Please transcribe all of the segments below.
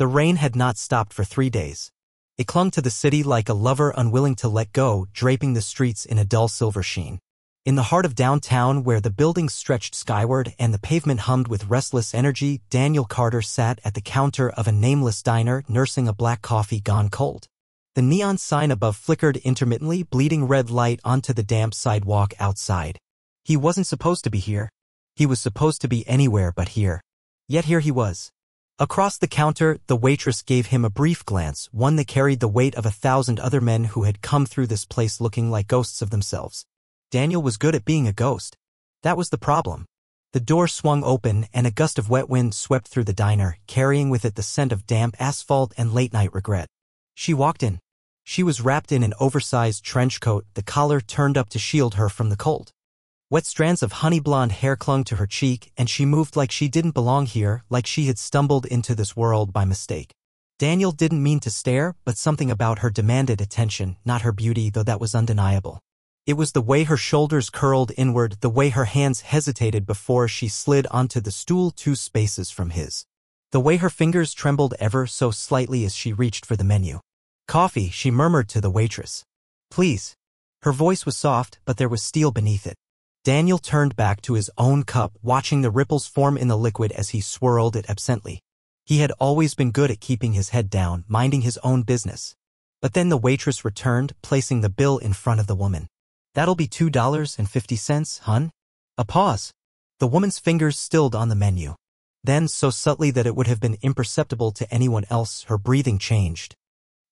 The rain had not stopped for 3 days. It clung to the city like a lover unwilling to let go, draping the streets in a dull silver sheen. In the heart of downtown, where the buildings stretched skyward and the pavement hummed with restless energy, Daniel Carter sat at the counter of a nameless diner, nursing a black coffee gone cold. The neon sign above flickered intermittently, bleeding red light onto the damp sidewalk outside. He wasn't supposed to be here. He was supposed to be anywhere but here. Yet here he was. Across the counter, the waitress gave him a brief glance, one that carried the weight of 1,000 other men who had come through this place looking like ghosts of themselves. Daniel was good at being a ghost. That was the problem. The door swung open and a gust of wet wind swept through the diner, carrying with it the scent of damp asphalt and late-night regret. She walked in. She was wrapped in an oversized trench coat, the collar turned up to shield her from the cold. Wet strands of honey-blonde hair clung to her cheek, and she moved like she didn't belong here, like she had stumbled into this world by mistake. Daniel didn't mean to stare, but something about her demanded attention, not her beauty, though that was undeniable. It was the way her shoulders curled inward, the way her hands hesitated before she slid onto the stool 2 spaces from his. The way her fingers trembled ever so slightly as she reached for the menu. "Coffee," she murmured to the waitress. "Please." Her voice was soft, but there was steel beneath it. Daniel turned back to his own cup, watching the ripples form in the liquid as he swirled it absently. He had always been good at keeping his head down, minding his own business. But then the waitress returned, placing the bill in front of the woman. "That'll be $2.50, hun?" A pause. The woman's fingers stilled on the menu. Then, so subtly that it would have been imperceptible to anyone else, her breathing changed.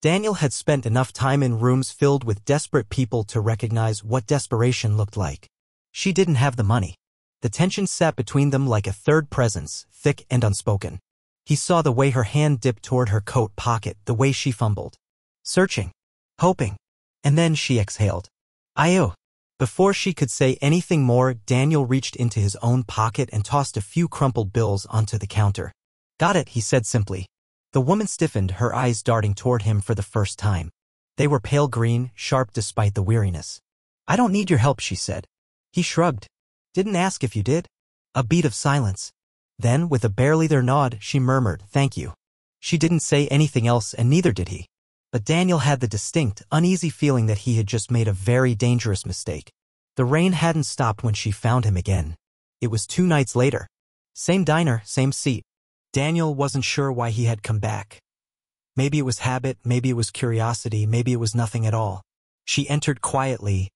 Daniel had spent enough time in rooms filled with desperate people to recognize what desperation looked like. She didn't have the money. The tension sat between them like a third presence, thick and unspoken. He saw the way her hand dipped toward her coat pocket, the way she fumbled. Searching. Hoping. And then she exhaled. "Ayo." Before she could say anything more, Daniel reached into his own pocket and tossed a few crumpled bills onto the counter. "Got it," he said simply. The woman stiffened, her eyes darting toward him for the first time. They were pale green, sharp despite the weariness. "I don't need your help," she said. He shrugged. "Didn't ask if you did." A beat of silence. Then, with a barely there nod, she murmured, "Thank you." She didn't say anything else, and neither did he. But Daniel had the distinct, uneasy feeling that he had just made a very dangerous mistake. The rain hadn't stopped when she found him again. It was 2 nights later. Same diner, same seat. Daniel wasn't sure why he had come back. Maybe it was habit, maybe it was curiosity, maybe it was nothing at all. She entered quietly,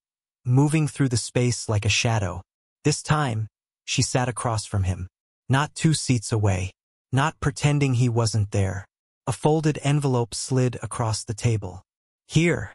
moving through the space like a shadow. This time, she sat across from him. Not 2 seats away. Not pretending he wasn't there. A folded envelope slid across the table. "Here,"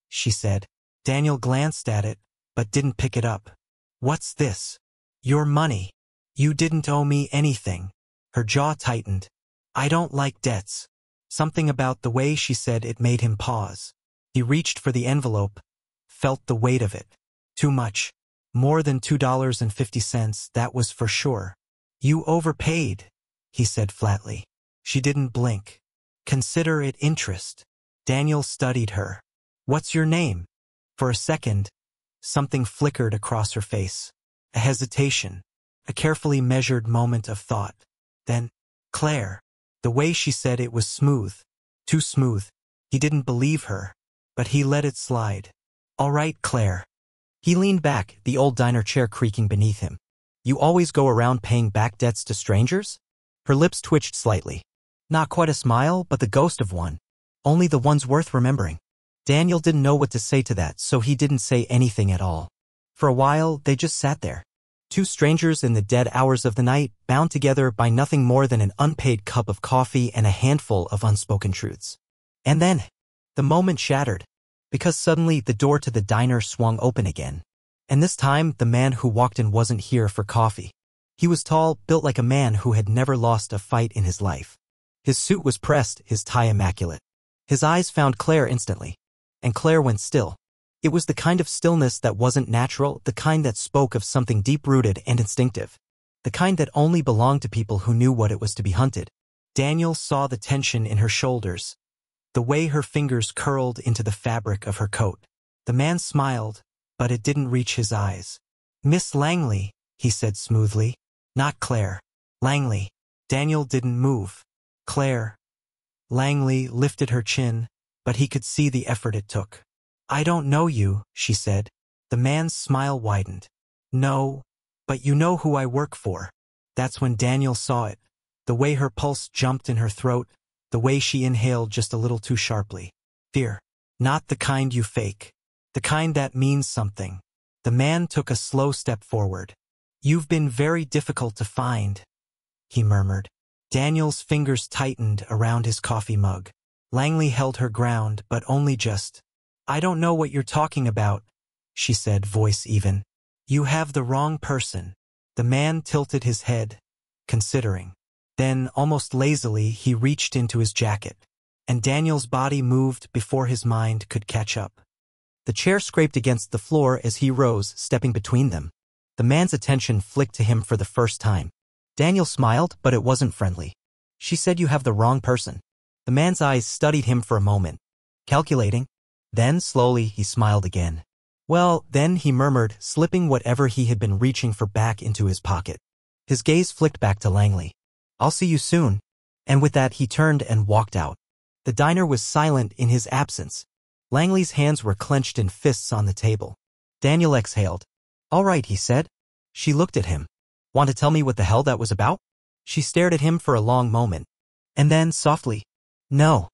she said. Daniel glanced at it, but didn't pick it up. "What's this?" "Your money. You didn't owe me anything." Her jaw tightened. "I don't like debts." Something about the way she said it made him pause. He reached for the envelope, felt the weight of it. Too much. More than $2.50, that was for sure. "You overpaid," he said flatly. She didn't blink. "Consider it interest." Daniel studied her. "What's your name?" For a second, something flickered across her face. A hesitation. A carefully measured moment of thought. Then, "Claire." The way she said it was smooth. Too smooth. He didn't believe her, but he let it slide. "All right, Claire." He leaned back, the old diner chair creaking beneath him. "You always go around paying back debts to strangers?" Her lips twitched slightly. Not quite a smile, but the ghost of one. Only the ones worth remembering. Daniel didn't know what to say to that, so he didn't say anything at all. For a while, they just sat there. 2 strangers in the dead hours of the night, bound together by nothing more than an unpaid cup of coffee and a handful of unspoken truths. And then, the moment shattered. Because suddenly the door to the diner swung open again. And this time, the man who walked in wasn't here for coffee. He was tall, built like a man who had never lost a fight in his life. His suit was pressed, his tie immaculate. His eyes found Claire instantly. And Claire went still. It was the kind of stillness that wasn't natural, the kind that spoke of something deep-rooted and instinctive. The kind that only belonged to people who knew what it was to be hunted. Daniel saw the tension in her shoulders. The way her fingers curled into the fabric of her coat. The man smiled, but it didn't reach his eyes. "Miss Langley," he said smoothly. "Not Claire. Langley." Daniel didn't move. "Claire." Langley lifted her chin, but he could see the effort it took. I don't know you, she said. The man's smile widened. No, but you know who I work for. That's when Daniel saw it. The way her pulse jumped in her throat, the way she inhaled just a little too sharply. Fear. Not the kind you fake. The kind that means something. The man took a slow step forward. You've been very difficult to find, he murmured. Daniel's fingers tightened around his coffee mug. Langley held her ground, but only just. I don't know what you're talking about, she said, voice even. You have the wrong person. The man tilted his head, considering. Then, almost lazily, he reached into his jacket, and Daniel's body moved before his mind could catch up. The chair scraped against the floor as he rose, stepping between them. The man's attention flicked to him for the first time. Daniel smiled, but it wasn't friendly. She said you have the wrong person. The man's eyes studied him for a moment, calculating. Then, slowly, he smiled again. Well, then, he murmured, slipping whatever he had been reaching for back into his pocket. His gaze flicked back to Langley. I'll see you soon. And with that, he turned and walked out. The diner was silent in his absence. Langley's hands were clenched in fists on the table. Daniel exhaled. All right, he said. She looked at him. Want to tell me what the hell that was about? She stared at him for a long moment. And then, softly, no.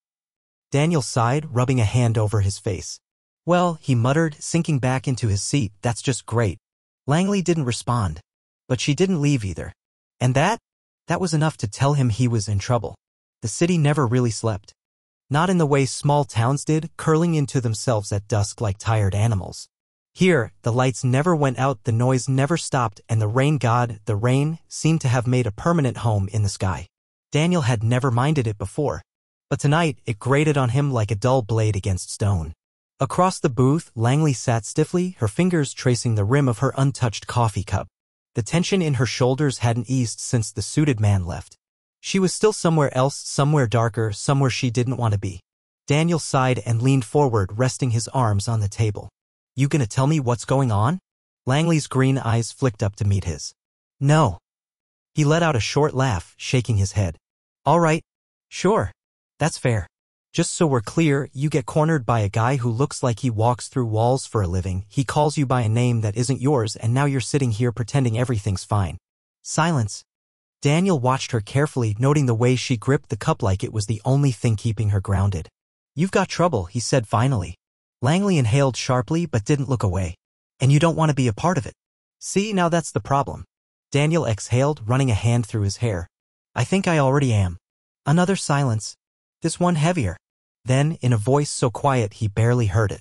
Daniel sighed, rubbing a hand over his face. Well, he muttered, sinking back into his seat, that's just great. Langley didn't respond. But she didn't leave either. And that was enough to tell him he was in trouble. The city never really slept. Not in the way small towns did, curling into themselves at dusk like tired animals. Here, the lights never went out, the noise never stopped, and the rain god, the rain, seemed to have made a permanent home in the sky. Daniel had never minded it before. But tonight, it grated on him like a dull blade against stone. Across the booth, Langley sat stiffly, her fingers tracing the rim of her untouched coffee cup. The tension in her shoulders hadn't eased since the suited man left. She was still somewhere else, somewhere darker, somewhere she didn't want to be. Daniel sighed and leaned forward, resting his arms on the table. You gonna tell me what's going on? Langley's green eyes flicked up to meet his. No. He let out a short laugh, shaking his head. All right. Sure. That's fair. Just so we're clear, you get cornered by a guy who looks like he walks through walls for a living, he calls you by a name that isn't yours, and now you're sitting here pretending everything's fine. Silence. Daniel watched her carefully, noting the way she gripped the cup like it was the only thing keeping her grounded. You've got trouble, he said finally. Langley inhaled sharply but didn't look away. And you don't want to be a part of it. See, now that's the problem. Daniel exhaled, running a hand through his hair. I think I already am. Another silence. This one heavier. Then, in a voice so quiet he barely heard it.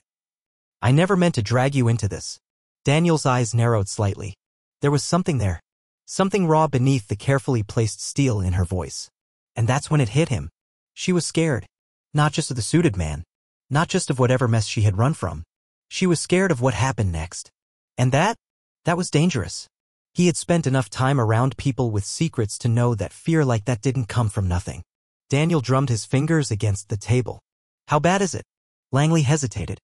I never meant to drag you into this. Daniel's eyes narrowed slightly. There was something there. Something raw beneath the carefully placed steel in her voice. And that's when it hit him. She was scared. Not just of the suited man. Not just of whatever mess she had run from. She was scared of what happened next. And that was dangerous. He had spent enough time around people with secrets to know that fear like that didn't come from nothing. Daniel drummed his fingers against the table. How bad is it? Langley hesitated.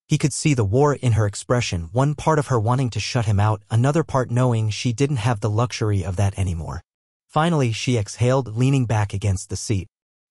He could see the war in her expression, one part of her wanting to shut him out, another part knowing she didn't have the luxury of that anymore. Finally, she exhaled, leaning back against the seat.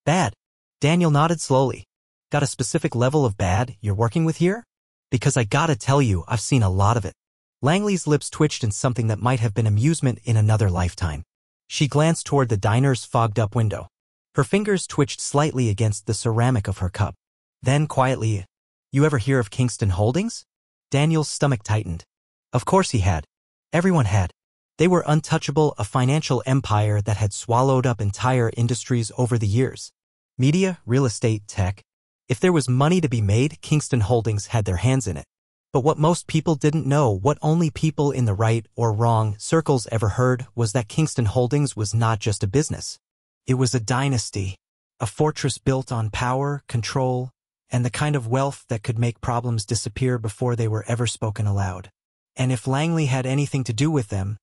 Bad. Daniel nodded slowly. Got a specific level of bad you're working with here? Because I gotta tell you, I've seen a lot of it. Langley's lips twitched in something that might have been amusement in another lifetime. She glanced toward the diner's fogged-up window. Her fingers twitched slightly against the ceramic of her cup. Then, quietly, you ever hear of Kingston Holdings? Daniel's stomach tightened. Of course he had. Everyone had. They were untouchable, a financial empire that had swallowed up entire industries over the years. Media, real estate, tech. If there was money to be made, Kingston Holdings had their hands in it. But what most people didn't know, what only people in the right or wrong circles ever heard, was that Kingston Holdings was not just a business. It was a dynasty, a fortress built on power, control, and the kind of wealth that could make problems disappear before they were ever spoken aloud. And if Langley had anything to do with them,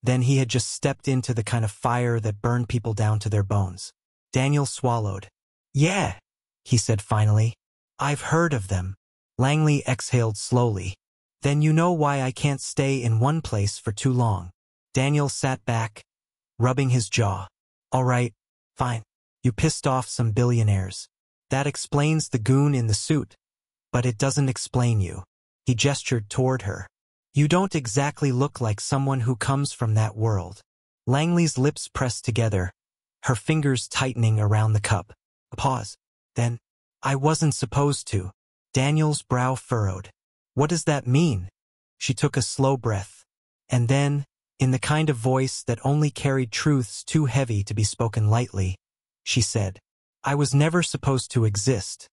then he had just stepped into the kind of fire that burned people down to their bones. Daniel swallowed. Yeah, he said finally. I've heard of them. Langley exhaled slowly. Then you know why I can't stay in one place for too long. Daniel sat back, rubbing his jaw. All right, fine. You pissed off some billionaires. That explains the goon in the suit. But it doesn't explain you. He gestured toward her. You don't exactly look like someone who comes from that world. Langley's lips pressed together, her fingers tightening around the cup. A pause. Then, I wasn't supposed to. Daniel's brow furrowed. What does that mean? She took a slow breath. And then, in the kind of voice that only carried truths too heavy to be spoken lightly, she said, I was never supposed to exist.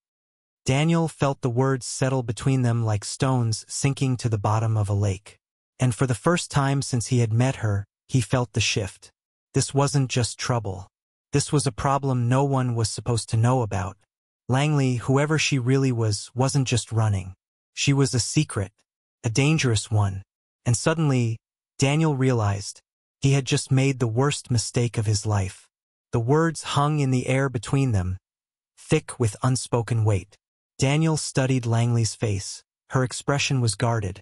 Daniel felt the words settle between them like stones sinking to the bottom of a lake. And for the first time since he had met her, he felt the shift. This wasn't just trouble. This was a problem no one was supposed to know about. Langley, whoever she really was, wasn't just running. She was a secret, a dangerous one. And suddenly, Daniel realized he had just made the worst mistake of his life. The words hung in the air between them, thick with unspoken weight. Daniel studied Langley's face. Her expression was guarded,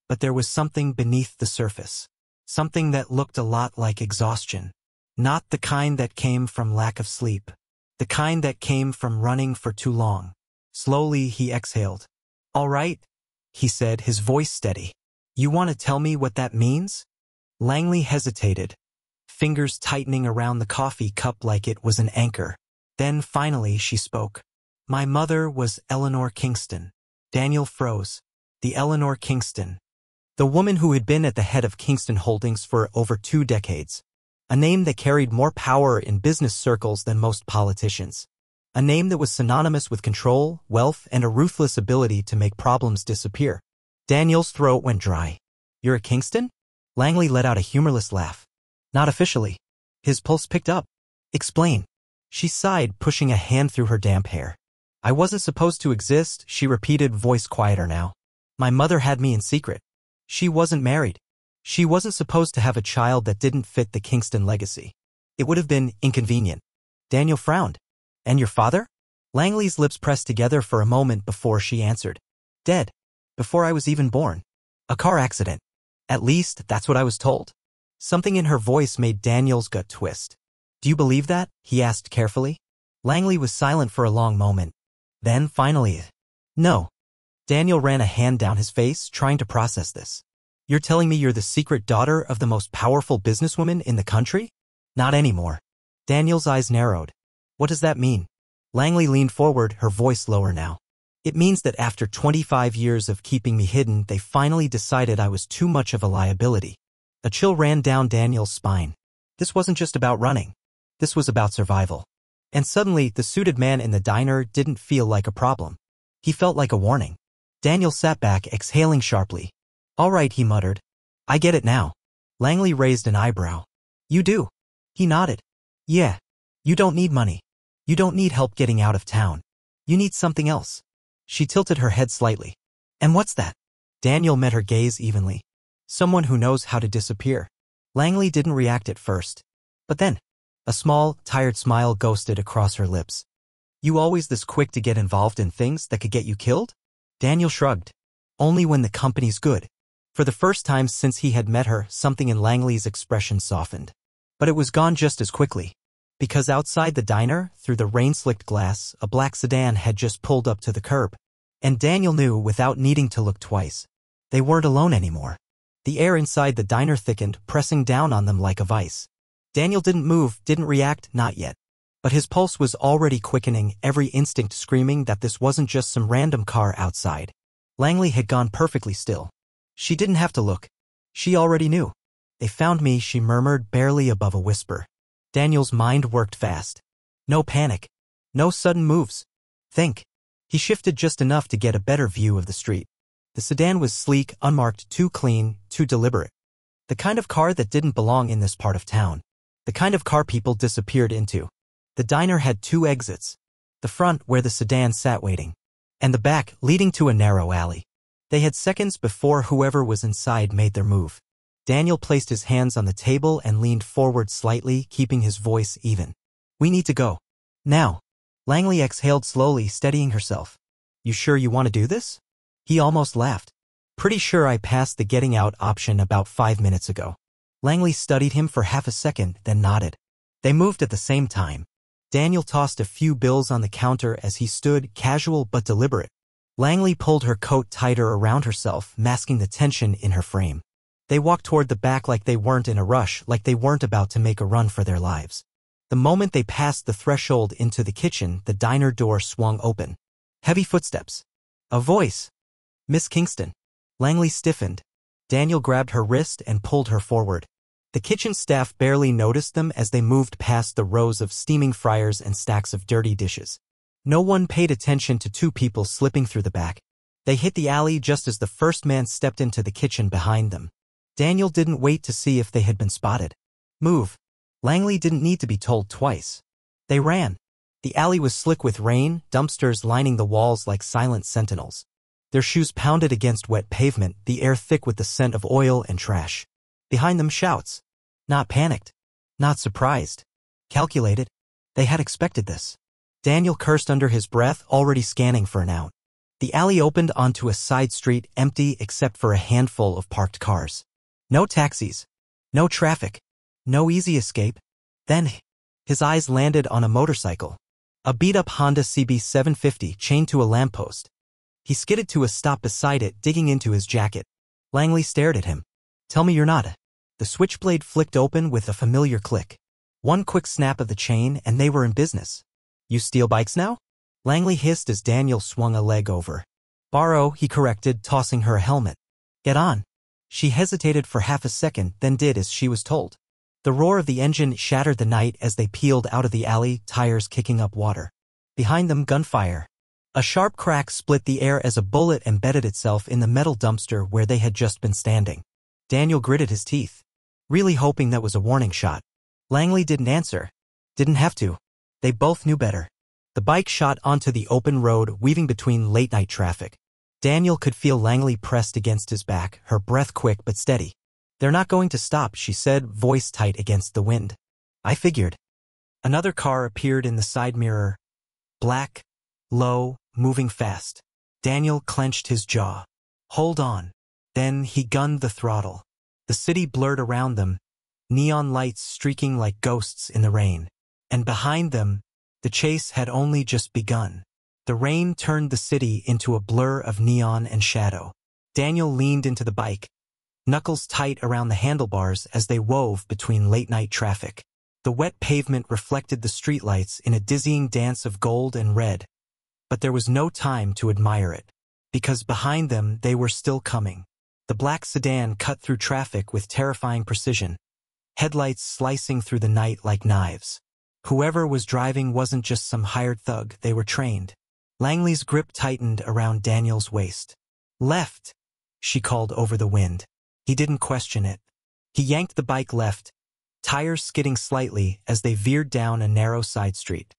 but there was something beneath the surface. Something that looked a lot like exhaustion. Not the kind that came from lack of sleep. The kind that came from running for too long. Slowly, he exhaled. All right, he said, his voice steady. You want to tell me what that means? Langley hesitated, fingers tightening around the coffee cup like it was an anchor. Then finally she spoke. My mother was Eleanor Kingston. Daniel froze. The Eleanor Kingston. The woman who had been at the head of Kingston Holdings for over 2 decades. A name that carried more power in business circles than most politicians. A name that was synonymous with control, wealth, and a ruthless ability to make problems disappear. Daniel's throat went dry. You're a Kingston? Langley let out a humorless laugh. Not officially. His pulse picked up. Explain. She sighed, pushing a hand through her damp hair. I wasn't supposed to exist, she repeated, voice quieter now. My mother had me in secret. She wasn't married. She wasn't supposed to have a child that didn't fit the Kingston legacy. It would have been inconvenient. Daniel frowned. And your father? Langley's lips pressed together for a moment before she answered. Dead. Before I was even born. A car accident. At least, that's what I was told. Something in her voice made Daniel's gut twist. Do you believe that? He asked carefully. Langley was silent for a long moment. Then, finally, no. Daniel ran a hand down his face, trying to process this. You're telling me you're the secret daughter of the most powerful businesswoman in the country? Not anymore. Daniel's eyes narrowed. What does that mean? Langley leaned forward, her voice lower now. It means that after 25 years of keeping me hidden, they finally decided I was too much of a liability. A chill ran down Daniel's spine. This wasn't just about running. This was about survival. And suddenly, the suited man in the diner didn't feel like a problem. He felt like a warning. Daniel sat back, exhaling sharply. All right, he muttered. I get it now. Langley raised an eyebrow. You do? He nodded. Yeah. You don't need money. You don't need help getting out of town. You need something else. She tilted her head slightly. And what's that? Daniel met her gaze evenly. Someone who knows how to disappear. Langley didn't react at first. But then, a small, tired smile ghosted across her lips. You always this quick to get involved in things that could get you killed? Daniel shrugged. Only when the company's good. For the first time since he had met her, something in Langley's expression softened. But it was gone just as quickly. Because outside the diner, through the rain-slicked glass, a black sedan had just pulled up to the curb. And Daniel knew without needing to look twice. They weren't alone anymore. The air inside the diner thickened, pressing down on them like a vice. Daniel didn't move, didn't react, not yet. But his pulse was already quickening, every instinct screaming that this wasn't just some random car outside. Langley had gone perfectly still. She didn't have to look. She already knew. They found me, she murmured, barely above a whisper. Daniel's mind worked fast. No panic. No sudden moves. Think. He shifted just enough to get a better view of the street. The sedan was sleek, unmarked, too clean, too deliberate. The kind of car that didn't belong in this part of town. The kind of car people disappeared into. The diner had 2 exits. The front, where the sedan sat waiting. And the back, leading to a narrow alley. They had seconds before whoever was inside made their move. Daniel placed his hands on the table and leaned forward slightly, keeping his voice even. We need to go. Now. Langley exhaled slowly, steadying herself. You sure you want to do this? He almost laughed. Pretty sure I passed the getting out option about 5 minutes ago. Langley studied him for half a second, then nodded. They moved at the same time. Daniel tossed a few bills on the counter as he stood, casual but deliberate. Langley pulled her coat tighter around herself, masking the tension in her frame. They walked toward the back like they weren't in a rush, like they weren't about to make a run for their lives. The moment they passed the threshold into the kitchen, the diner door swung open. Heavy footsteps. A voice. "Miss Kingston." Langley stiffened. Daniel grabbed her wrist and pulled her forward. The kitchen staff barely noticed them as they moved past the rows of steaming fryers and stacks of dirty dishes. No one paid attention to two people slipping through the back. They hit the alley just as the first man stepped into the kitchen behind them. Daniel didn't wait to see if they had been spotted. "Move." Langley didn't need to be told twice. They ran. The alley was slick with rain, dumpsters lining the walls like silent sentinels. Their shoes pounded against wet pavement, the air thick with the scent of oil and trash. Behind them, shouts. Not panicked. Not surprised. Calculated. They had expected this. Daniel cursed under his breath, already scanning for an out. The alley opened onto a side street, empty except for a handful of parked cars. No taxis. No traffic. No easy escape. Then, his eyes landed on a motorcycle. A beat-up Honda CB750 chained to a lamppost. He skidded to a stop beside it, digging into his jacket. Langley stared at him. "Tell me you're not." The switchblade flicked open with a familiar click. One quick snap of the chain and they were in business. "You steal bikes now?" Langley hissed as Daniel swung a leg over. "Borrow," he corrected, tossing her a helmet. "Get on." She hesitated for half a second, then did as she was told. The roar of the engine shattered the night as they peeled out of the alley, tires kicking up water. Behind them, gunfire. A sharp crack split the air as a bullet embedded itself in the metal dumpster where they had just been standing. Daniel gritted his teeth, really hoping that was a warning shot. Langley didn't answer. Didn't have to. They both knew better. The bike shot onto the open road, weaving between late-night traffic. Daniel could feel Langley pressed against his back, her breath quick but steady. "They're not going to stop," she said, voice tight against the wind. "I figured." Another car appeared in the side mirror. Black, low, moving fast. Daniel clenched his jaw. "Hold on." Then he gunned the throttle. The city blurred around them, neon lights streaking like ghosts in the rain. And behind them, the chase had only just begun. The rain turned the city into a blur of neon and shadow. Daniel leaned into the bike, knuckles tight around the handlebars as they wove between late-night traffic. The wet pavement reflected the streetlights in a dizzying dance of gold and red. But there was no time to admire it, because behind them they were still coming. The black sedan cut through traffic with terrifying precision, headlights slicing through the night like knives. Whoever was driving wasn't just some hired thug, they were trained. Langley's grip tightened around Daniel's waist. "Left," she called over the wind. He didn't question it. He yanked the bike left, tires skidding slightly as they veered down a narrow side street.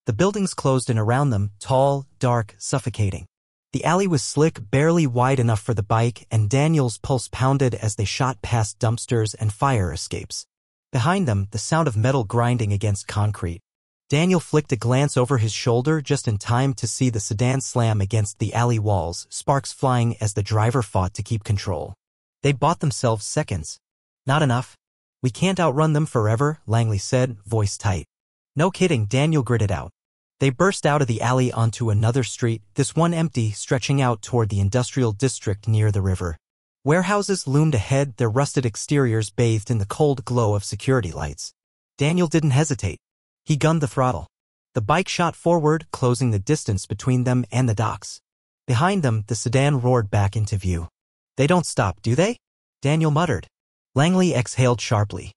The buildings closed in around them, tall, dark, suffocating. The alley was slick, barely wide enough for the bike, and Daniel's pulse pounded as they shot past dumpsters and fire escapes. Behind them, the sound of metal grinding against concrete. Daniel flicked a glance over his shoulder just in time to see the sedan slam against the alley walls, sparks flying as the driver fought to keep control. They'd bought themselves seconds. "Not enough. We can't outrun them forever," Langley said, voice tight. "No kidding," Daniel gritted out. They burst out of the alley onto another street, this one empty, stretching out toward the industrial district near the river. Warehouses loomed ahead, their rusted exteriors bathed in the cold glow of security lights. Daniel didn't hesitate. He gunned the throttle. The bike shot forward, closing the distance between them and the docks. Behind them, the sedan roared back into view. "They don't stop, do they?" Daniel muttered. Langley exhaled sharply.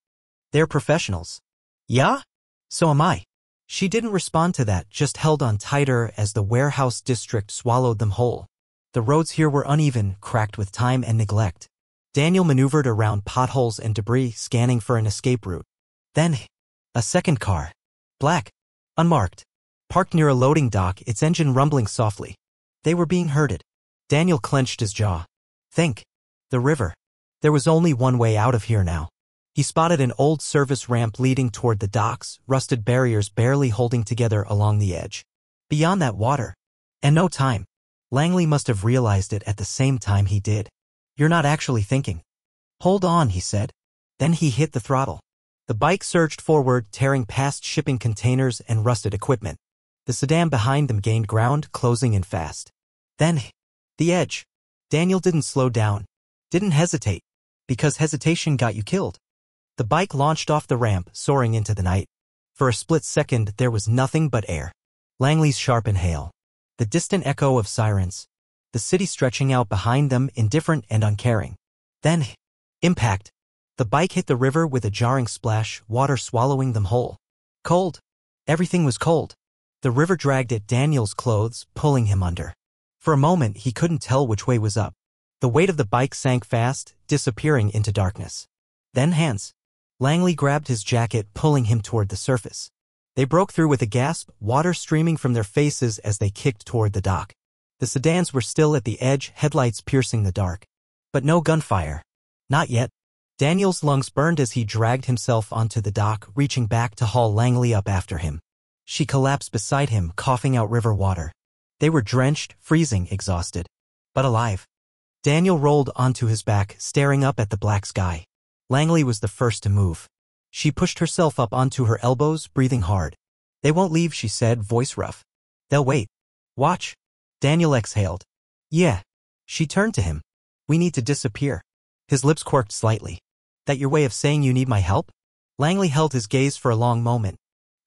"They're professionals." "Yeah? So am I." She didn't respond to that, just held on tighter as the warehouse district swallowed them whole. The roads here were uneven, cracked with time and neglect. Daniel maneuvered around potholes and debris, scanning for an escape route. Then, a second car. Black. Unmarked. Parked near a loading dock, its engine rumbling softly. They were being herded. Daniel clenched his jaw. Think. The river. There was only one way out of here now. He spotted an old service ramp leading toward the docks, rusted barriers barely holding together along the edge. Beyond that, water. And no time. Langley must have realized it at the same time he did. "You're not actually thinking." "Hold on," he said. Then he hit the throttle. The bike surged forward, tearing past shipping containers and rusted equipment. The sedan behind them gained ground, closing in fast. Then, the edge. Daniel didn't slow down. Didn't hesitate. Because hesitation got you killed. The bike launched off the ramp, soaring into the night. For a split second, there was nothing but air. Langley's sharp inhale. The distant echo of sirens. The city stretching out behind them, indifferent and uncaring. Then, impact. The bike hit the river with a jarring splash, water swallowing them whole. Cold. Everything was cold. The river dragged at Daniel's clothes, pulling him under. For a moment, he couldn't tell which way was up. The weight of the bike sank fast, disappearing into darkness. Then hands. Langley grabbed his jacket, pulling him toward the surface. They broke through with a gasp, water streaming from their faces as they kicked toward the dock. The sedans were still at the edge, headlights piercing the dark. But no gunfire. Not yet. Daniel's lungs burned as he dragged himself onto the dock, reaching back to haul Langley up after him. She collapsed beside him, coughing out river water. They were drenched, freezing, exhausted. But alive. Daniel rolled onto his back, staring up at the black sky. Langley was the first to move. She pushed herself up onto her elbows, breathing hard. They won't leave, she said, voice rough. They'll wait. Watch. Daniel exhaled. Yeah. She turned to him. We need to disappear. His lips quirked slightly. That your way of saying you need my help? Langley held his gaze for a long moment.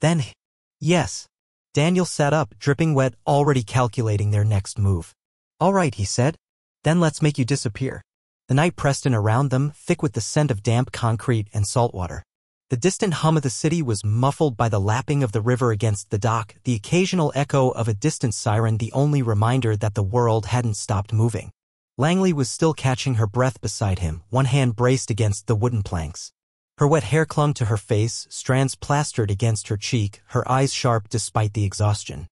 Then, yes. Daniel sat up, dripping wet, already calculating their next move. All right, he said. Then let's make you disappear. The night pressed in around them, thick with the scent of damp concrete and salt water. The distant hum of the city was muffled by the lapping of the river against the dock, the occasional echo of a distant siren, the only reminder that the world hadn't stopped moving. Langley was still catching her breath beside him, one hand braced against the wooden planks. Her wet hair clung to her face, strands plastered against her cheek, her eyes sharp despite the exhaustion.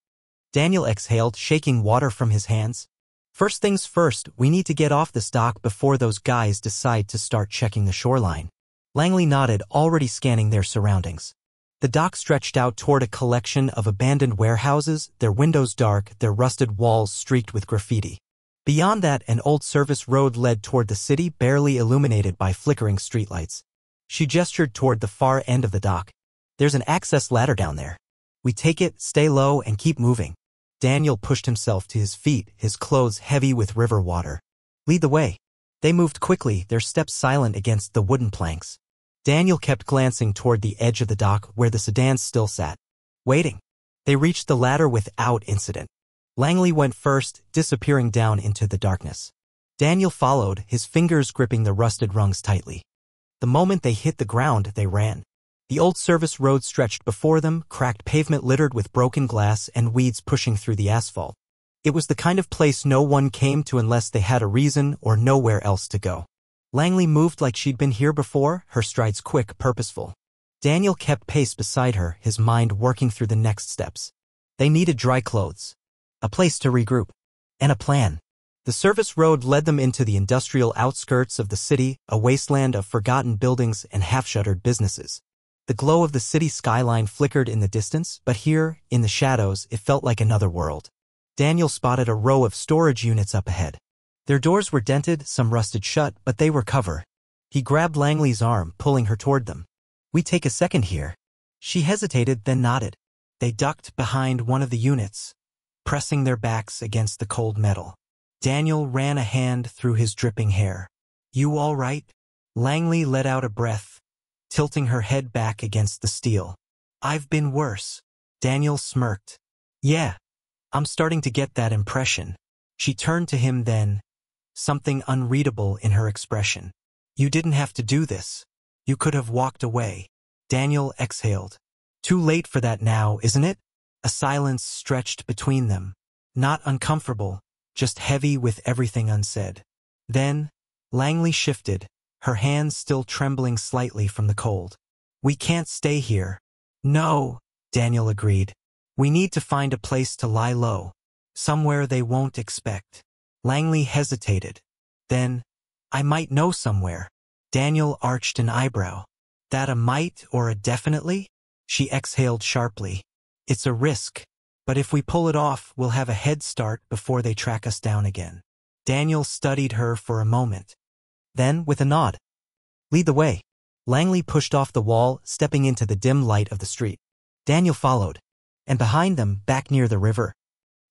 Daniel exhaled, shaking water from his hands. First things first, we need to get off this dock before those guys decide to start checking the shoreline. Langley nodded, already scanning their surroundings. The dock stretched out toward a collection of abandoned warehouses, their windows dark, their rusted walls streaked with graffiti. Beyond that, an old service road led toward the city, barely illuminated by flickering streetlights. She gestured toward the far end of the dock. There's an access ladder down there. We take it, stay low, and keep moving. Daniel pushed himself to his feet, his clothes heavy with river water. Lead the way. They moved quickly, their steps silent against the wooden planks. Daniel kept glancing toward the edge of the dock where the sedans still sat. Waiting. They reached the ladder without incident. Langley went first, disappearing down into the darkness. Daniel followed, his fingers gripping the rusted rungs tightly. The moment they hit the ground, they ran. The old service road stretched before them, cracked pavement littered with broken glass and weeds pushing through the asphalt. It was the kind of place no one came to unless they had a reason or nowhere else to go. Langley moved like she'd been here before, her strides quick, purposeful. Daniel kept pace beside her, his mind working through the next steps. They needed dry clothes, a place to regroup, and a plan. The service road led them into the industrial outskirts of the city, a wasteland of forgotten buildings and half-shuttered businesses. The glow of the city skyline flickered in the distance, but here, in the shadows, it felt like another world. Daniel spotted a row of storage units up ahead. Their doors were dented, some rusted shut, but they were covered. He grabbed Langley's arm, pulling her toward them. We take a second here. She hesitated, then nodded. They ducked behind one of the units, pressing their backs against the cold metal. Daniel ran a hand through his dripping hair. You all right? Langley let out a breath, tilting her head back against the steel. I've been worse. Daniel smirked. Yeah, I'm starting to get that impression. She turned to him then, something unreadable in her expression. You didn't have to do this. You could have walked away. Daniel exhaled. Too late for that now, isn't it? A silence stretched between them. Not uncomfortable, just heavy with everything unsaid. Then, Langley shifted, her hands still trembling slightly from the cold. We can't stay here. No, Daniel agreed. We need to find a place to lie low. Somewhere they won't expect. Langley hesitated. Then, I might know somewhere. Daniel arched an eyebrow. That a might or a definitely? She exhaled sharply. It's a risk. But if we pull it off, we'll have a head start before they track us down again. Daniel studied her for a moment. Then, with a nod. Lead the way. Langley pushed off the wall, stepping into the dim light of the street. Daniel followed. And behind them, back near the river,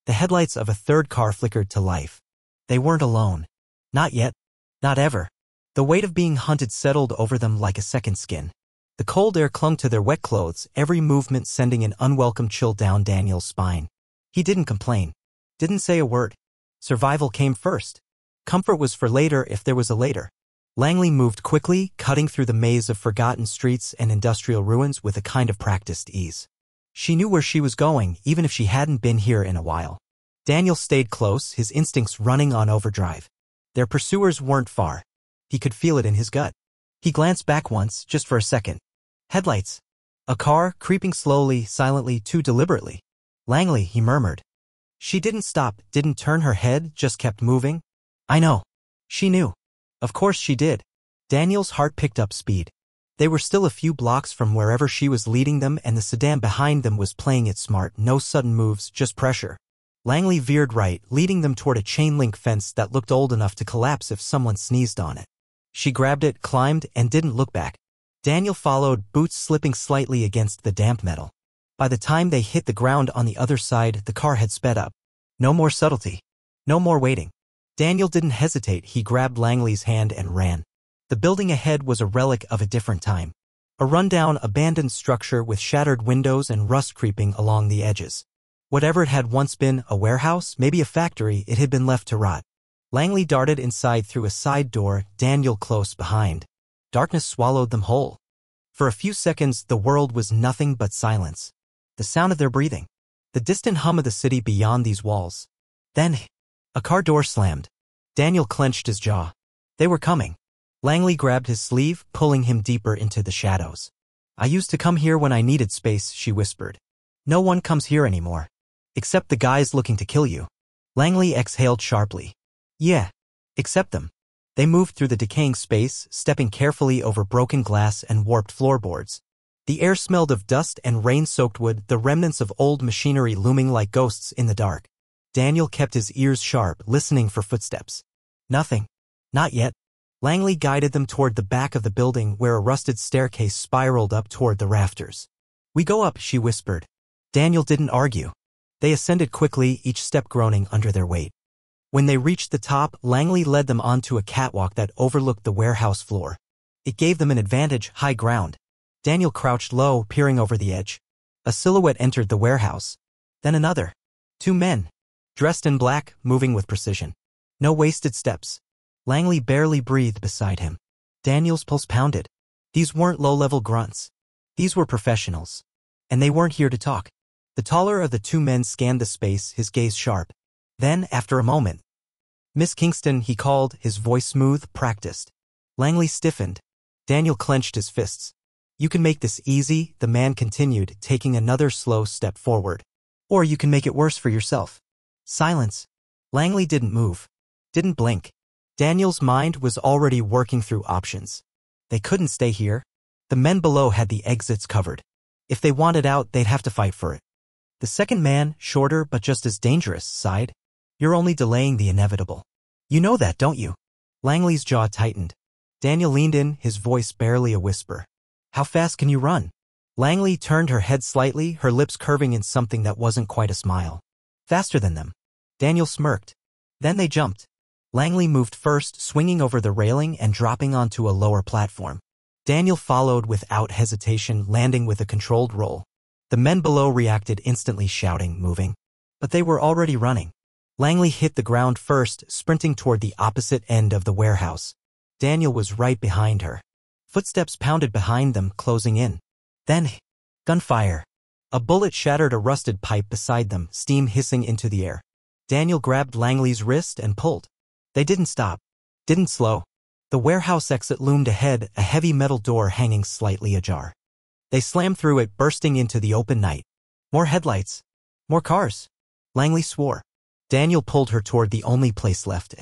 the headlights of a third car flickered to life. They weren't alone. Not yet. Not ever. The weight of being hunted settled over them like a second skin. The cold air clung to their wet clothes, every movement sending an unwelcome chill down Daniel's spine. He didn't complain. Didn't say a word. Survival came first. Comfort was for later if there was a later. Langley moved quickly, cutting through the maze of forgotten streets and industrial ruins with a kind of practiced ease. She knew where she was going, even if she hadn't been here in a while. Daniel stayed close, his instincts running on overdrive. Their pursuers weren't far. He could feel it in his gut. He glanced back once, just for a second. Headlights. A car, creeping slowly, silently, too deliberately. Langley, he murmured. She didn't stop, didn't turn her head, just kept moving. I know. She knew. Of course she did. Daniel's heart picked up speed. They were still a few blocks from wherever she was leading them, and the sedan behind them was playing it smart, no sudden moves, just pressure. Langley veered right, leading them toward a chain-link fence that looked old enough to collapse if someone sneezed on it. She grabbed it, climbed, and didn't look back. Daniel followed, boots slipping slightly against the damp metal. By the time they hit the ground on the other side, the car had sped up. No more subtlety. No more waiting. Daniel didn't hesitate, he grabbed Langley's hand and ran. The building ahead was a relic of a different time. A rundown, abandoned structure with shattered windows and rust creeping along the edges. Whatever it had once been, a warehouse, maybe a factory, it had been left to rot. Langley darted inside through a side door, Daniel close behind. Darkness swallowed them whole. For a few seconds, the world was nothing but silence. The sound of their breathing. The distant hum of the city beyond these walls. Then, a car door slammed. Daniel clenched his jaw. They were coming. Langley grabbed his sleeve, pulling him deeper into the shadows. I used to come here when I needed space, she whispered. No one comes here anymore. Except the guys looking to kill you. Langley exhaled sharply. Yeah. Except them. They moved through the decaying space, stepping carefully over broken glass and warped floorboards. The air smelled of dust and rain-soaked wood, the remnants of old machinery looming like ghosts in the dark. Daniel kept his ears sharp, listening for footsteps. Nothing. Not yet. Langley guided them toward the back of the building where a rusted staircase spiraled up toward the rafters. We go up, she whispered. Daniel didn't argue. They ascended quickly, each step groaning under their weight. When they reached the top, Langley led them onto a catwalk that overlooked the warehouse floor. It gave them an advantage, high ground. Daniel crouched low, peering over the edge. A silhouette entered the warehouse. Then another. 2 men. Dressed in black, moving with precision. No wasted steps. Langley barely breathed beside him. Daniel's pulse pounded. These weren't low-level grunts. These were professionals. And they weren't here to talk. The taller of the 2 men scanned the space, his gaze sharp. Then, after a moment, Miss Kingston, he called, his voice smooth, practiced. Langley stiffened. Daniel clenched his fists. You can make this easy, the man continued, taking another slow step forward. Or you can make it worse for yourself. Silence. Langley didn't move. Didn't blink. Daniel's mind was already working through options. They couldn't stay here. The men below had the exits covered. If they wanted out, they'd have to fight for it. The second man, shorter but just as dangerous, sighed. You're only delaying the inevitable. You know that, don't you? Langley's jaw tightened. Daniel leaned in, his voice barely a whisper. How fast can you run? Langley turned her head slightly, her lips curving in something that wasn't quite a smile. Faster than them. Daniel smirked. Then they jumped. Langley moved first, swinging over the railing and dropping onto a lower platform. Daniel followed without hesitation, landing with a controlled roll. The men below reacted instantly, shouting, moving. But they were already running. Langley hit the ground first, sprinting toward the opposite end of the warehouse. Daniel was right behind her. Footsteps pounded behind them, closing in. Then, gunfire. A bullet shattered a rusted pipe beside them, steam hissing into the air. Daniel grabbed Langley's wrist and pulled. They didn't stop. Didn't slow. The warehouse exit loomed ahead, a heavy metal door hanging slightly ajar. They slammed through it, bursting into the open night. More headlights. More cars. Langley swore. Daniel pulled her toward the only place left.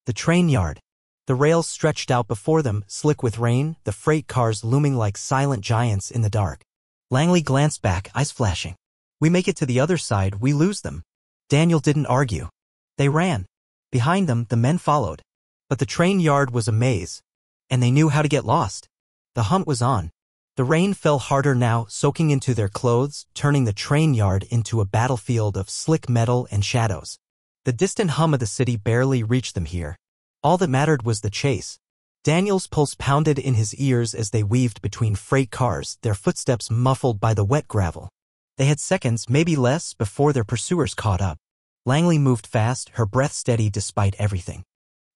The train yard. The rails stretched out before them, slick with rain, the freight cars looming like silent giants in the dark. Langley glanced back, eyes flashing. We make it to the other side, we lose them. Daniel didn't argue. They ran. Behind them, the men followed. But the train yard was a maze. And they knew how to get lost. The hunt was on. The rain fell harder now, soaking into their clothes, turning the train yard into a battlefield of slick metal and shadows. The distant hum of the city barely reached them here. All that mattered was the chase. Daniel's pulse pounded in his ears as they weaved between freight cars, their footsteps muffled by the wet gravel. They had seconds, maybe less, before their pursuers caught up. Langley moved fast, her breath steady despite everything.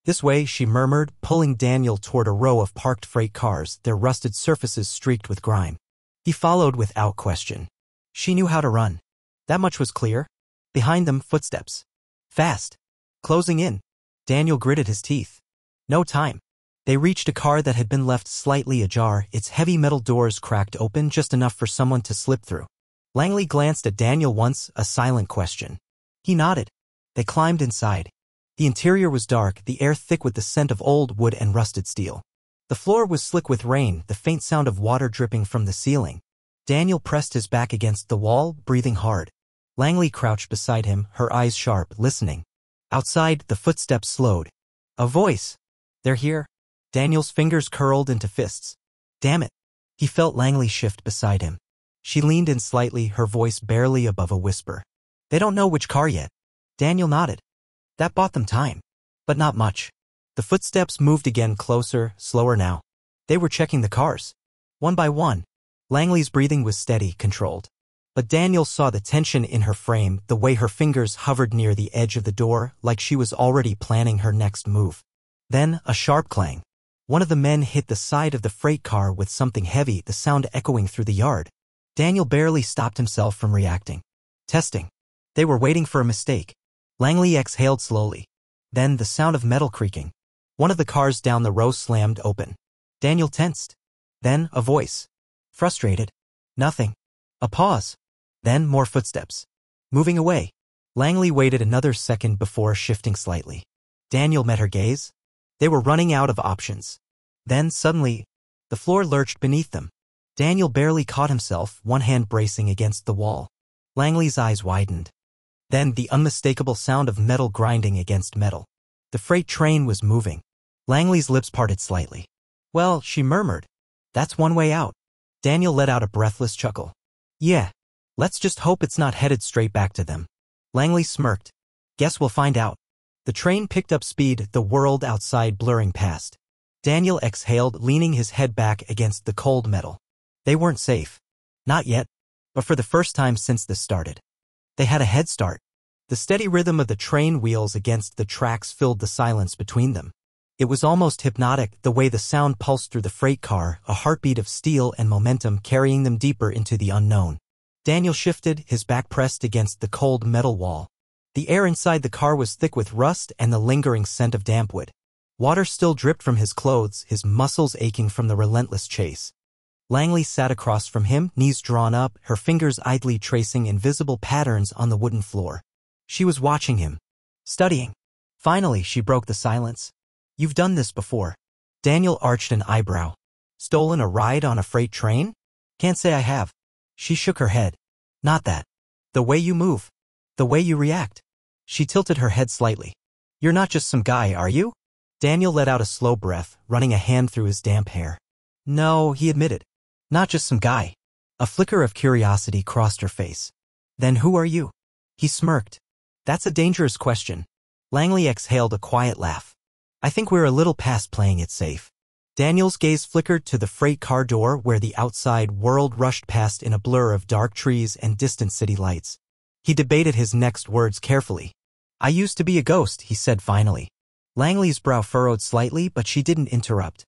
"This way," she murmured, pulling Daniel toward a row of parked freight cars, their rusted surfaces streaked with grime. He followed without question. She knew how to run. That much was clear. Behind them, footsteps. Fast. Closing in. Daniel gritted his teeth. No time. They reached a car that had been left slightly ajar, its heavy metal doors cracked open just enough for someone to slip through. Langley glanced at Daniel once, a silent question. He nodded. They climbed inside. The interior was dark, the air thick with the scent of old wood and rusted steel. The floor was slick with rain, the faint sound of water dripping from the ceiling. Daniel pressed his back against the wall, breathing hard. Langley crouched beside him, her eyes sharp, listening. Outside, the footsteps slowed. A voice. "They're here." Daniel's fingers curled into fists. "Damn it." He felt Langley shift beside him. She leaned in slightly, her voice barely above a whisper. "They don't know which car yet." Daniel nodded. That bought them time. But not much. The footsteps moved again, closer, slower now. They were checking the cars. One by one. Langley's breathing was steady, controlled. But Daniel saw the tension in her frame, the way her fingers hovered near the edge of the door, like she was already planning her next move. Then, a sharp clang. One of the men hit the side of the freight car with something heavy, the sound echoing through the yard. Daniel barely stopped himself from reacting. Testing. They were waiting for a mistake. Langley exhaled slowly. Then the sound of metal creaking. One of the cars down the row slammed open. Daniel tensed. Then a voice. Frustrated. Nothing. A pause. Then more footsteps. Moving away. Langley waited another second before shifting slightly. Daniel met her gaze. They were running out of options. Then, suddenly, the floor lurched beneath them. Daniel barely caught himself, one hand bracing against the wall. Langley's eyes widened. Then the unmistakable sound of metal grinding against metal. The freight train was moving. Langley's lips parted slightly. "Well," she murmured. "That's one way out." Daniel let out a breathless chuckle. "Yeah. Let's just hope it's not headed straight back to them." Langley smirked. "Guess we'll find out." The train picked up speed, the world outside blurring past. Daniel exhaled, leaning his head back against the cold metal. They weren't safe. Not yet. But for the first time since this started. They had a head start. The steady rhythm of the train wheels against the tracks filled the silence between them. It was almost hypnotic, the way the sound pulsed through the freight car, a heartbeat of steel and momentum carrying them deeper into the unknown. Daniel shifted, his back pressed against the cold metal wall. The air inside the car was thick with rust and the lingering scent of damp wood. Water still dripped from his clothes, his muscles aching from the relentless chase. Langley sat across from him, knees drawn up, her fingers idly tracing invisible patterns on the wooden floor. She was watching him. Studying. Finally, she broke the silence. "You've done this before." Daniel arched an eyebrow. "Stolen a ride on a freight train?" "Can't say I have." She shook her head. "Not that. The way you move. The way you react." She tilted her head slightly. "You're not just some guy, are you?" Daniel let out a slow breath, running a hand through his damp hair. "No," he admitted. "Not just some guy." A flicker of curiosity crossed her face. "Then who are you?" He smirked. "That's a dangerous question." Langley exhaled a quiet laugh. "I think we're a little past playing it safe." Daniel's gaze flickered to the freight car door where the outside world rushed past in a blur of dark trees and distant city lights. He debated his next words carefully. "I used to be a ghost," he said finally. Langley's brow furrowed slightly, but she didn't interrupt.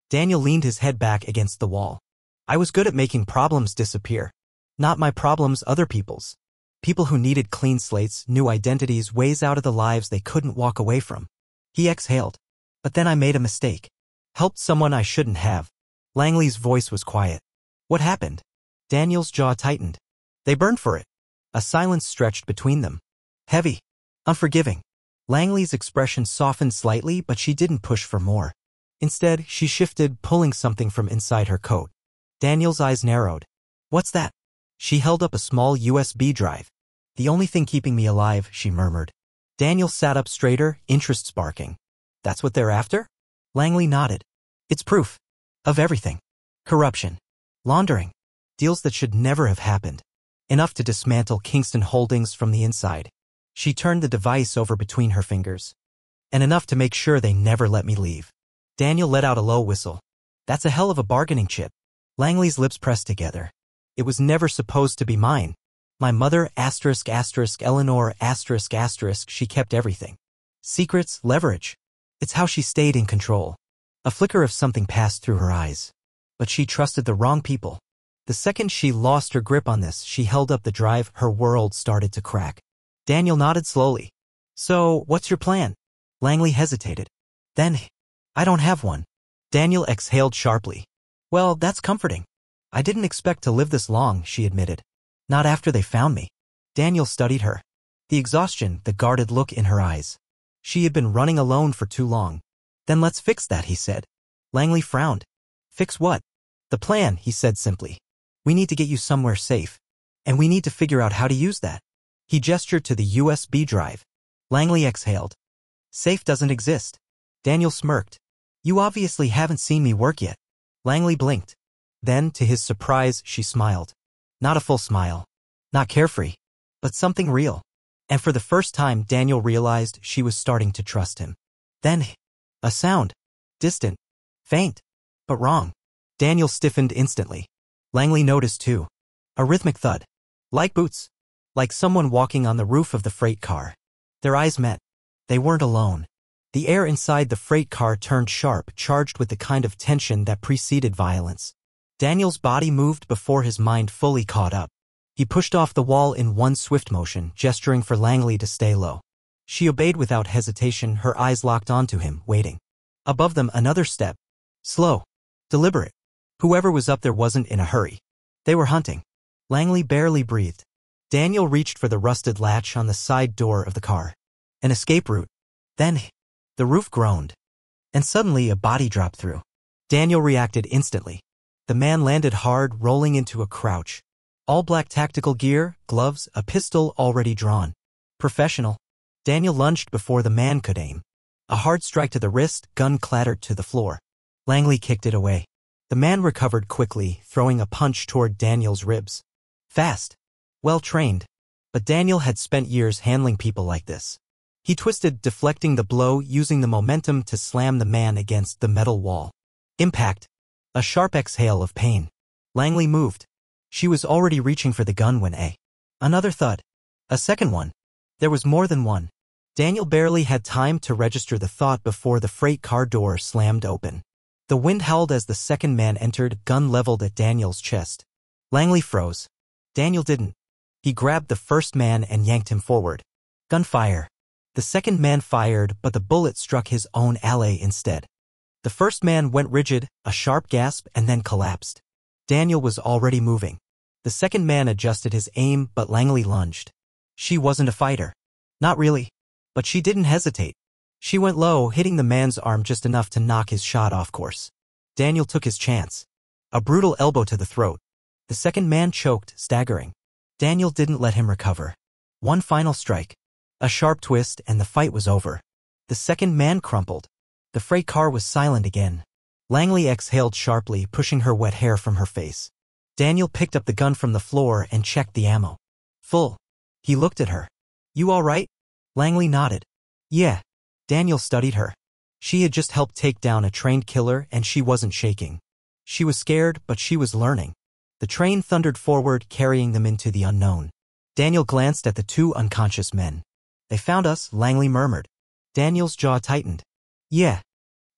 Daniel leaned his head back against the wall. "I was good at making problems disappear. Not my problems, other people's. People who needed clean slates, new identities, ways out of the lives they couldn't walk away from." He exhaled. "But then I made a mistake. Helped someone I shouldn't have." Langley's voice was quiet. "What happened?" Daniel's jaw tightened. "They burned for it." A silence stretched between them. Heavy. Unforgiving. Langley's expression softened slightly, but she didn't push for more. Instead, she shifted, pulling something from inside her coat. Daniel's eyes narrowed. "What's that?" She held up a small USB drive. "The only thing keeping me alive," she murmured. Daniel sat up straighter, interest sparking. "That's what they're after?" Langley nodded. "It's proof. Of everything." Corruption. Laundering. Deals that should never have happened. Enough to dismantle Kingston Holdings from the inside. She turned the device over between her fingers. And enough to make sure they never let me leave. Daniel let out a low whistle. That's a hell of a bargaining chip. Langley's lips pressed together. It was never supposed to be mine. My mother, Eleanor, she kept everything. Secrets, leverage. It's how she stayed in control. A flicker of something passed through her eyes. But she trusted the wrong people. The second she lost her grip on this, she held up the drive, her world started to crack. Daniel nodded slowly. So, what's your plan? Langley hesitated. Then, I don't have one. Daniel exhaled sharply. Well, that's comforting. I didn't expect to live this long, she admitted. Not after they found me. Daniel studied her. The exhaustion, the guarded look in her eyes. She had been running alone for too long. Then let's fix that, he said. Langley frowned. Fix what? The plan, he said simply. We need to get you somewhere safe. And we need to figure out how to use that. He gestured to the USB drive. Langley exhaled. Safe doesn't exist. Daniel smirked. You obviously haven't seen me work yet. Langley blinked. Then, to his surprise, she smiled. Not a full smile. Not carefree. But something real. And for the first time, Daniel realized she was starting to trust him. Then, a sound. Distant. Faint. But wrong. Daniel stiffened instantly. Langley noticed too. A rhythmic thud. Like boots. Like someone walking on the roof of the freight car. Their eyes met. They weren't alone. The air inside the freight car turned sharp, charged with the kind of tension that preceded violence. Daniel's body moved before his mind fully caught up. He pushed off the wall in one swift motion, gesturing for Langley to stay low. She obeyed without hesitation, her eyes locked onto him, waiting. Above them, another step. Slow. Deliberate. Whoever was up there wasn't in a hurry. They were hunting. Langley barely breathed. Daniel reached for the rusted latch on the side door of the car. An escape route. Then, the roof groaned. And suddenly a body dropped through. Daniel reacted instantly. The man landed hard, rolling into a crouch. All black tactical gear, gloves, a pistol already drawn. Professional. Daniel lunged before the man could aim. A hard strike to the wrist, gun clattered to the floor. Langley kicked it away. The man recovered quickly, throwing a punch toward Daniel's ribs. Fast. Well-trained. But Daniel had spent years handling people like this. He twisted, deflecting the blow, using the momentum to slam the man against the metal wall. Impact. A sharp exhale of pain. Langley moved. She was already reaching for the gun when another thud. A second one. There was more than one. Daniel barely had time to register the thought before the freight car door slammed open. The wind howled as the second man entered, gun leveled at Daniel's chest. Langley froze. Daniel didn't. He grabbed the first man and yanked him forward. Gunfire. The second man fired, but the bullet struck his own ally instead. The first man went rigid, a sharp gasp, and then collapsed. Daniel was already moving. The second man adjusted his aim, but Langley lunged. She wasn't a fighter. Not really. But she didn't hesitate. She went low, hitting the man's arm just enough to knock his shot off course. Daniel took his chance. A brutal elbow to the throat. The second man choked, staggering. Daniel didn't let him recover. One final strike. A sharp twist, and the fight was over. The second man crumpled. The freight car was silent again. Langley exhaled sharply, pushing her wet hair from her face. Daniel picked up the gun from the floor and checked the ammo. Full. He looked at her. You all right? Langley nodded. Yeah. Daniel studied her. She had just helped take down a trained killer, and she wasn't shaking. She was scared, but she was learning. The train thundered forward, carrying them into the unknown. Daniel glanced at the two unconscious men. They found us, Langley murmured. Daniel's jaw tightened. Yeah.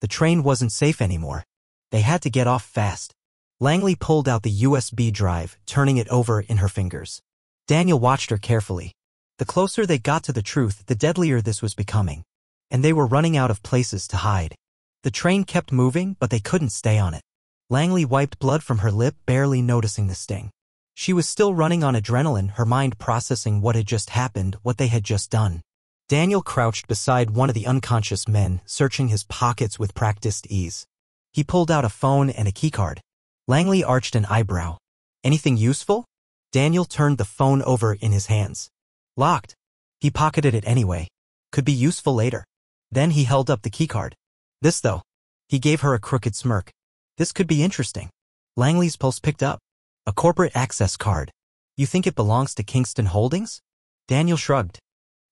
The train wasn't safe anymore. They had to get off fast. Langley pulled out the USB drive, turning it over in her fingers. Daniel watched her carefully. The closer they got to the truth, the deadlier this was becoming. And they were running out of places to hide. The train kept moving, but they couldn't stay on it. Langley wiped blood from her lip, barely noticing the sting. She was still running on adrenaline, her mind processing what had just happened, what they had just done. Daniel crouched beside one of the unconscious men, searching his pockets with practiced ease. He pulled out a phone and a keycard. Langley arched an eyebrow. Anything useful? Daniel turned the phone over in his hands. Locked. He pocketed it anyway. Could be useful later. Then he held up the keycard. This though. He gave her a crooked smirk. This could be interesting. Langley's pulse picked up. A corporate access card. You think it belongs to Kingston Holdings? Daniel shrugged.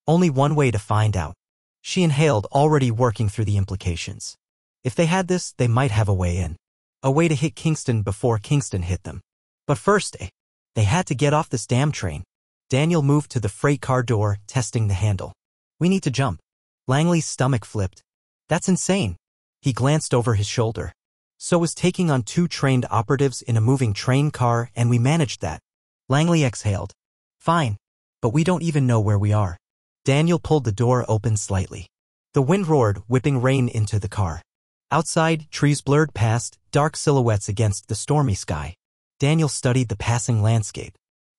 Only one way to find out. She inhaled, already working through the implications. If they had this, they might have a way in. A way to hit Kingston before Kingston hit them. But first, they had to get off this damn train. Daniel moved to the freight car door, testing the handle. We need to jump. Langley's stomach flipped. That's insane. He glanced over his shoulder. So was taking on 2 trained operatives in a moving train car, and we managed that. Langley exhaled. Fine. But we don't even know where we are. Daniel pulled the door open slightly. The wind roared, whipping rain into the car. Outside, trees blurred past, dark silhouettes against the stormy sky. Daniel studied the passing landscape.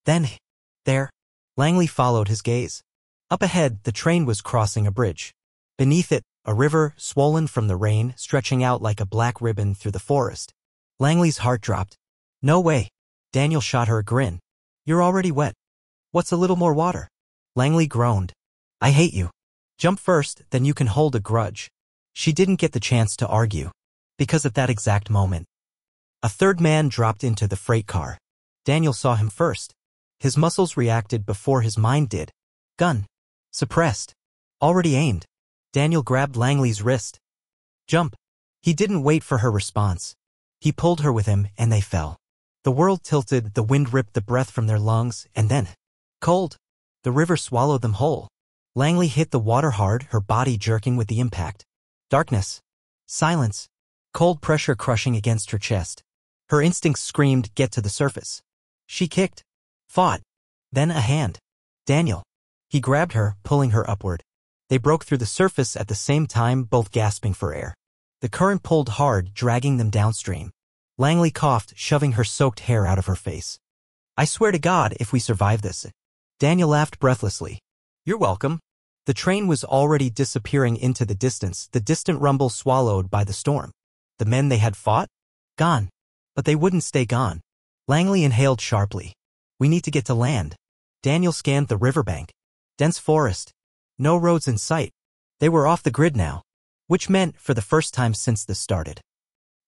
Then, there. Langley followed his gaze. Up ahead, the train was crossing a bridge. Beneath it, a river, swollen from the rain, stretching out like a black ribbon through the forest. Langley's heart dropped. No way. Daniel shot her a grin. You're already wet. What's a little more water? Langley groaned. I hate you. Jump first, then you can hold a grudge. She didn't get the chance to argue. Because at that exact moment, a third man dropped into the freight car. Daniel saw him first. His muscles reacted before his mind did. Gun. Suppressed. Already aimed. Daniel grabbed Langley's wrist. Jump. He didn't wait for her response. He pulled her with him, and they fell. The world tilted, the wind ripped the breath from their lungs, and then, cold. The river swallowed them whole. Langley hit the water hard, her body jerking with the impact. Darkness. Silence. Cold pressure crushing against her chest. Her instincts screamed, get to the surface. She kicked. Fought. Then a hand. Daniel. He grabbed her, pulling her upward. They broke through the surface at the same time, both gasping for air. The current pulled hard, dragging them downstream. Langley coughed, shoving her soaked hair out of her face. I swear to God, if we survive this. Daniel laughed breathlessly. You're welcome. The train was already disappearing into the distance, the distant rumble swallowed by the storm. The men they had fought? Gone. But they wouldn't stay gone. Langley inhaled sharply. We need to get to land. Daniel scanned the riverbank. Dense forest. No roads in sight. They were off the grid now. Which meant, for the first time since this started,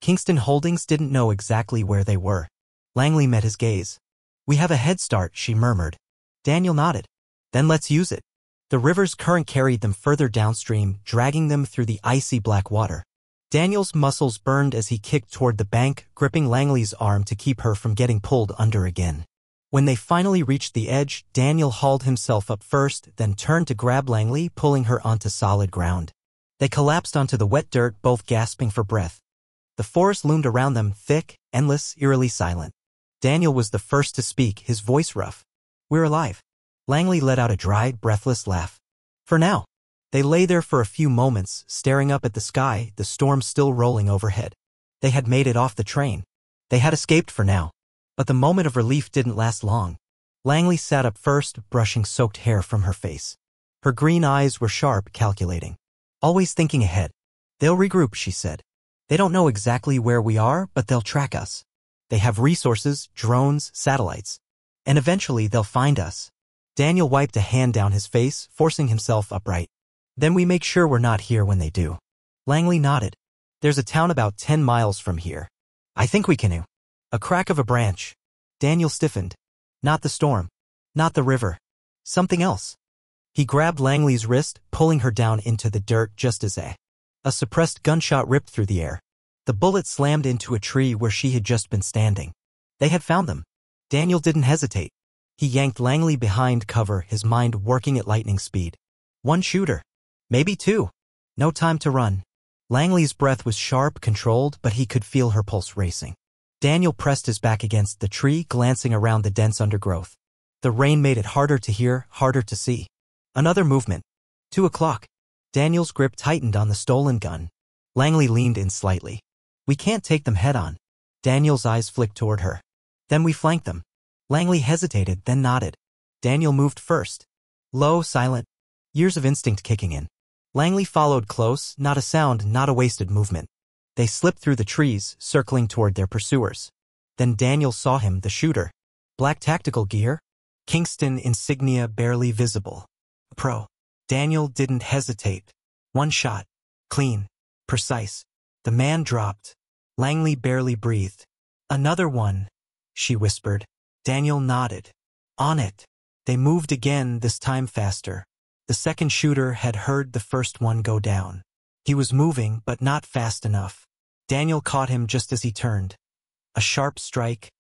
Kingston Holdings didn't know exactly where they were. Langley met his gaze. We have a head start, she murmured. Daniel nodded. Then let's use it. The river's current carried them further downstream, dragging them through the icy black water. Daniel's muscles burned as he kicked toward the bank, gripping Langley's arm to keep her from getting pulled under again. When they finally reached the edge, Daniel hauled himself up first, then turned to grab Langley, pulling her onto solid ground. They collapsed onto the wet dirt, both gasping for breath. The forest loomed around them, thick, endless, eerily silent. Daniel was the first to speak, his voice rough. We're alive. Langley let out a dry, breathless laugh. For now. They lay there for a few moments, staring up at the sky, the storm still rolling overhead. They had made it off the train. They had escaped for now. But the moment of relief didn't last long. Langley sat up first, brushing soaked hair from her face. Her green eyes were sharp, calculating. Always thinking ahead. They'll regroup, she said. They don't know exactly where we are, but they'll track us. They have resources, drones, satellites. And eventually they'll find us. Daniel wiped a hand down his face, forcing himself upright. Then we make sure we're not here when they do. Langley nodded. There's a town about 10 miles from here. I think we can. A crack of a branch. Daniel stiffened. Not the storm. Not the river. Something else. He grabbed Langley's wrist, pulling her down into the dirt just as a suppressed gunshot ripped through the air. The bullet slammed into a tree where she had just been standing. They had found them. Daniel didn't hesitate. He yanked Langley behind cover, his mind working at lightning speed. One shooter. Maybe two. No time to run. Langley's breath was sharp, controlled, but he could feel her pulse racing. Daniel pressed his back against the tree, glancing around the dense undergrowth. The rain made it harder to hear, harder to see. Another movement. 2 o'clock. Daniel's grip tightened on the stolen gun. Langley leaned in slightly. We can't take them head-on. Daniel's eyes flicked toward her. Then we flank them. Langley hesitated, then nodded. Daniel moved first. Low, silent. Years of instinct kicking in. Langley followed close, not a sound, not a wasted movement. They slipped through the trees, circling toward their pursuers. Then Daniel saw him, the shooter. Black tactical gear. Kingston insignia barely visible. Pro. Daniel didn't hesitate. One shot. Clean. Precise. The man dropped. Langley barely breathed. Another one, she whispered. Daniel nodded. On it. They moved again, this time faster. The second shooter had heard the first one go down. He was moving, but not fast enough. Daniel caught him just as he turned. A sharp strike,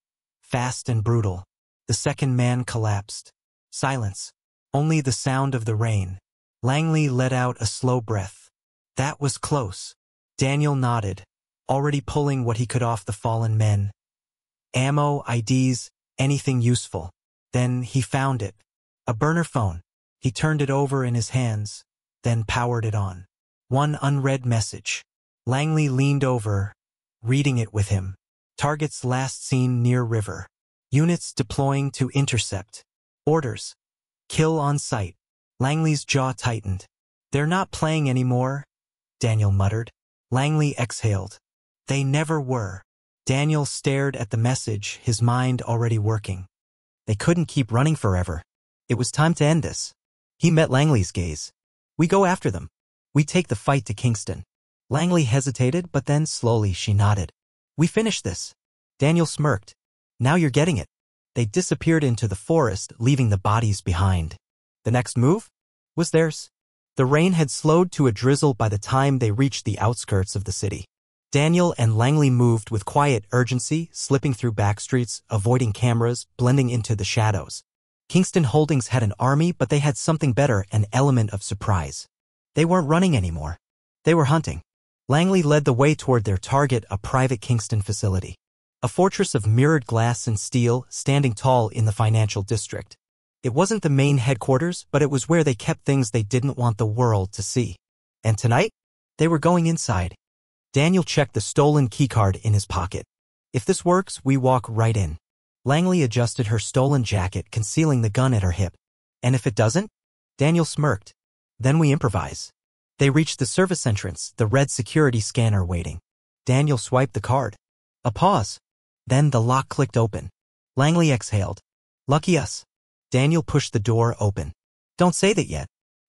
fast and brutal. The second man collapsed. Silence. Only the sound of the rain. Langley let out a slow breath. That was close. Daniel nodded, already pulling what he could off the fallen men. Ammo, IDs, anything useful. Then he found it. A burner phone. He turned it over in his hands, then powered it on. One unread message. Langley leaned over, reading it with him. Targets last seen near river. Units deploying to intercept. Orders. Kill on sight. Langley's jaw tightened. They're not playing anymore, Daniel muttered. Langley exhaled. They never were. Daniel stared at the message, his mind already working. They couldn't keep running forever. It was time to end this. He met Langley's gaze. We go after them. We take the fight to Kingston. Langley hesitated, but then slowly she nodded. We finish this. Daniel smirked. Now you're getting it. They disappeared into the forest, leaving the bodies behind. The next move was theirs. The rain had slowed to a drizzle by the time they reached the outskirts of the city. Daniel and Langley moved with quiet urgency, slipping through back streets, avoiding cameras, blending into the shadows. Kingston Holdings had an army, but they had something better, an element of surprise. They weren't running anymore. They were hunting. Langley led the way toward their target, a private Kingston facility. A fortress of mirrored glass and steel, standing tall in the financial district. It wasn't the main headquarters, but it was where they kept things they didn't want the world to see. And tonight, they were going inside. Daniel checked the stolen keycard in his pocket. If this works, we walk right in. Langley adjusted her stolen jacket, concealing the gun at her hip. And if it doesn't? Daniel smirked. Then we improvise. They reached the service entrance, the red security scanner waiting. Daniel swiped the card. A pause. Then the lock clicked open. Langley exhaled. Lucky us. Daniel pushed the door open. Don't say that yet.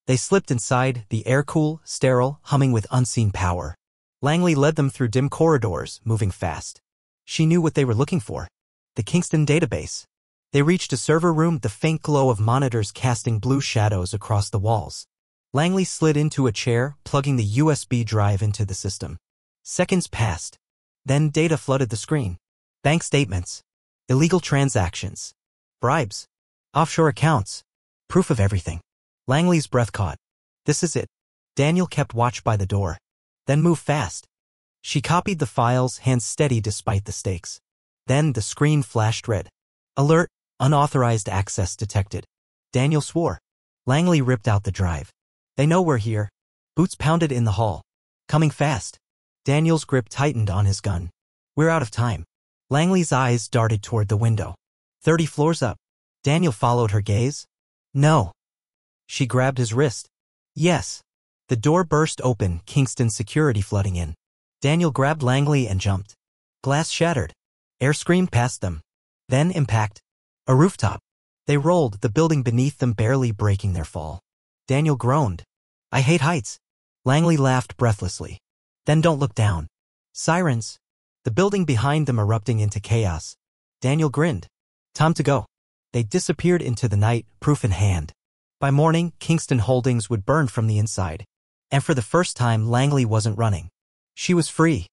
They slipped inside, the air cool, sterile, humming with unseen power. Langley led them through dim corridors, moving fast. She knew what they were looking for. The Kingston database. They reached a server room, the faint glow of monitors casting blue shadows across the walls. Langley slid into a chair, plugging the USB drive into the system. Seconds passed. Then data flooded the screen. Bank statements. Illegal transactions. Bribes. Offshore accounts. Proof of everything. Langley's breath caught. This is it. Daniel kept watch by the door. Then moved fast. She copied the files, hands steady despite the stakes. Then the screen flashed red. Alert, unauthorized access detected. Daniel swore. Langley ripped out the drive. They know we're here. Boots pounded in the hall. Coming fast. Daniel's grip tightened on his gun. We're out of time. Langley's eyes darted toward the window. 30 floors up. Daniel followed her gaze. No. She grabbed his wrist. Yes. The door burst open, Kingston security flooding in. Daniel grabbed Langley and jumped. Glass shattered. Air screamed past them. Then impact. A rooftop. They rolled, the building beneath them barely breaking their fall. Daniel groaned. I hate heights. Langley laughed breathlessly. Then don't look down. Sirens. The building behind them erupting into chaos. Daniel grinned. Time to go. They disappeared into the night, proof in hand. By morning, Kingston Holdings would burn from the inside. And for the first time, Langley wasn't running. She was free.